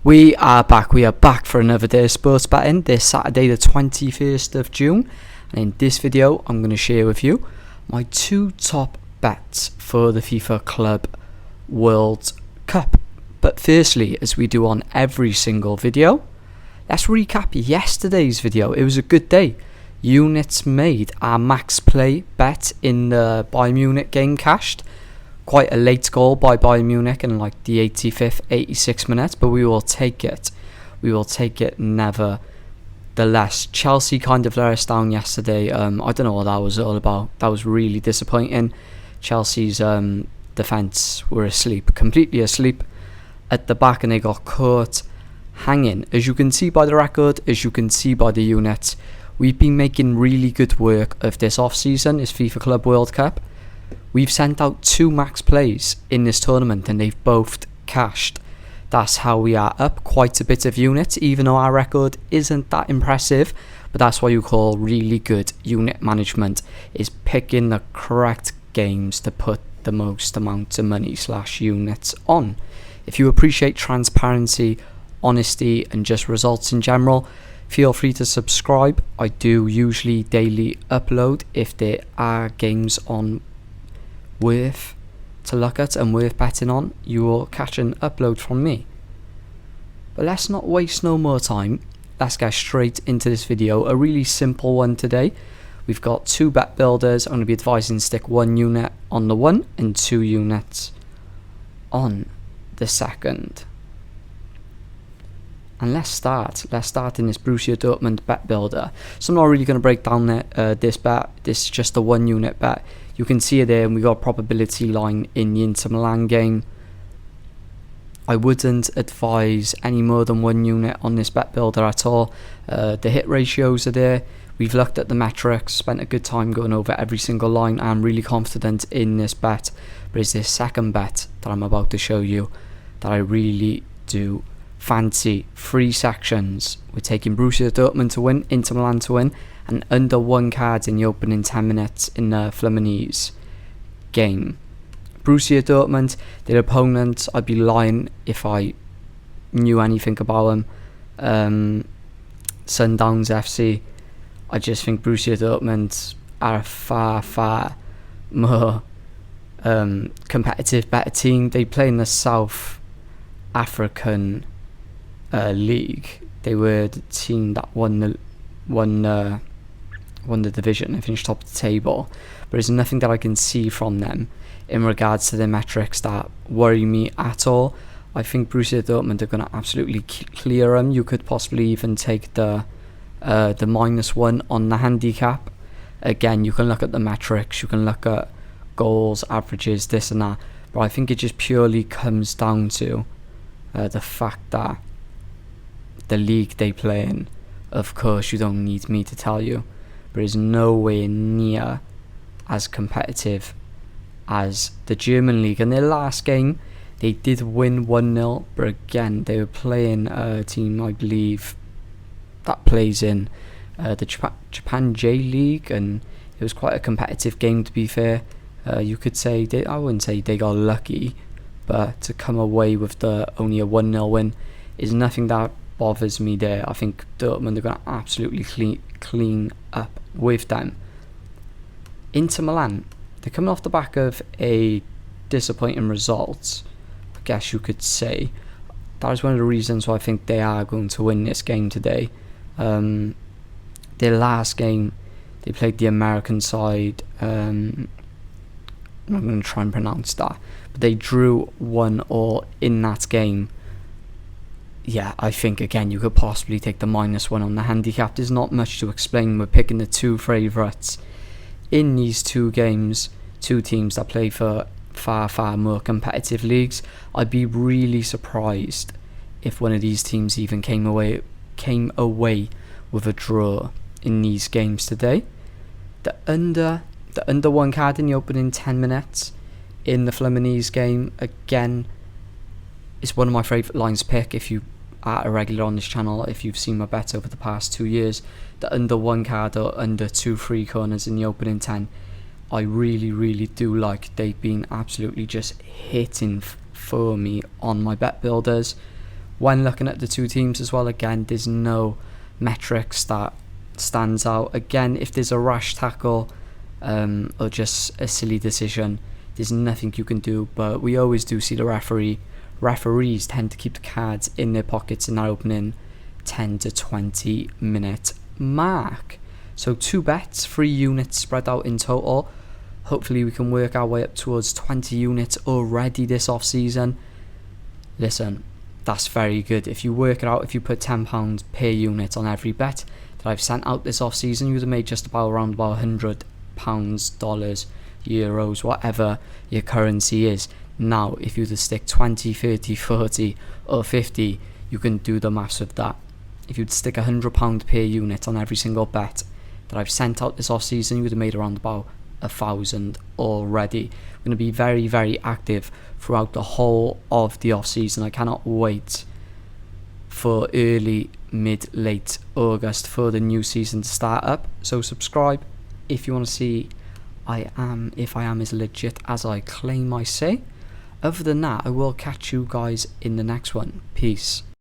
We are back for another day of sports betting this Saturday the 21st of June, and in this video I'm going to share with you my two top bets for the FIFA Club World Cup. But firstly, as we do on every single video, let's recap yesterday's video. It was a good day. Units made. Our max play bet in the Bayern Munich game cashed. Quite a late goal by Bayern Munich in like the 85th, 86th minute, but we will take it. We will take it nevertheless. Chelsea kind of let us down yesterday. I don't know what that was all about. That was really disappointing. Chelsea's defence were asleep, completely asleep at the back, and they got caught hanging. As you can see by the record, as you can see by the units, we've been making really good work of this off-season, this FIFA Club World Cup. We've sent out 2 max plays in this tournament and they've both cashed. That's how we are up quite a bit of units, even though our record isn't that impressive. But that's what you call really good unit management, is picking the correct games to put the most amount of money / units on. If you appreciate transparency, honesty and just results in general, feel free to subscribe. I do usually daily upload if there are games on worth to look at and worth betting on. You will catch an upload from me. But let's not waste no more time. Let's get straight into this video. A really simple one today. We've got 2 bet builders. I'm going to be advising stick 1 unit on the 1 and 2 units on the 2nd. And let's start in this Borussia Dortmund bet builder. So I'm not really going to break down this bet. This is just a 1 unit bet. You can see it there, and we got a probability line in the Inter Milan game. I wouldn't advise any more than 1 unit on this bet builder at all. The hit ratios are there. We've looked at the metrics, spent a good time going over every single line. I'm really confident in this bet. But it's this second bet that I'm about to show you that I really do fancy. 3 sections. We're taking Borussia Dortmund to win, Inter Milan to win, and under 1 card in the opening 10 minutes in the Flaminese game. Borussia Dortmund, their opponent, I'd be lying if I knew anything about them. Sundowns FC, I just think Borussia Dortmund are a far more competitive, better team. They play in the South African league. They were the team that won the division and finished top of the table, but there's nothing that I can see from them in regards to their metrics that worry me at all. I think Borussia Dortmund are going to absolutely clear them. You could possibly even take the -1 on the handicap. Again, you can look at the metrics, you can look at goals, averages, this and that, but I think it just purely comes down to the fact that the league they play in, of course you don't need me to tell you, but is nowhere near as competitive as the German league. In their last game they did win 1-0, but again they were playing a team, I believe, that plays in the Japan J League, and it was quite a competitive game, to be fair. You could say I wouldn't say they got lucky, but to come away with only a 1-0 win is nothing that bothers me there. I think Dortmund are going to absolutely clean up with them. Inter Milan, they're coming off the back of a disappointing result, I guess you could say. That is one of the reasons why I think they are going to win this game today. Their last game, they played the American side. I'm not going to try and pronounce that, but they drew 1-1 in that game. Yeah, I think again you could possibly take the -1 on the handicap. There's not much to explain. We're picking the 2 favourites in these 2 games, 2 teams that play for far more competitive leagues. I'd be really surprised if one of these teams even came away with a draw in these games today. The under 1 card in the opening 10 minutes in the Flaminese game, again, is one of my favourite lines to pick. If you are a regular on this channel, if you've seen my bets over the past 2 years, the under 1 card or under 2 free corners in the opening 10, I really do like. They've been absolutely just hitting for me on my bet builders. When looking at the two teams as well, again, there's no metrics that stands out. Again, if there's a rash tackle or just a silly decision, there's nothing you can do. But we always do see the referees tend to keep the cards in their pockets in that opening 10 to 20 minute mark. So 2 bets, 3 units spread out in total. Hopefully we can work our way up towards 20 units already this off season. Listen, that's very good. If you work it out, if you put £10 per unit on every bet that I've sent out this off season, you'd have made just around £100, dollars, euros, whatever your currency is. Now, if you just stick 20, 30, 40 or 50, you can do the maths with that. If you'd stick £100 per unit on every single bet that I've sent out this off season, you would have made around about 1,000 already. I'm going to be very, very active throughout the whole of the off season. I cannot wait for early, mid, late August for the new season to start up. So subscribe if you want to see if I am as legit as I claim I say. Other than that, I will catch you guys in the next one. Peace.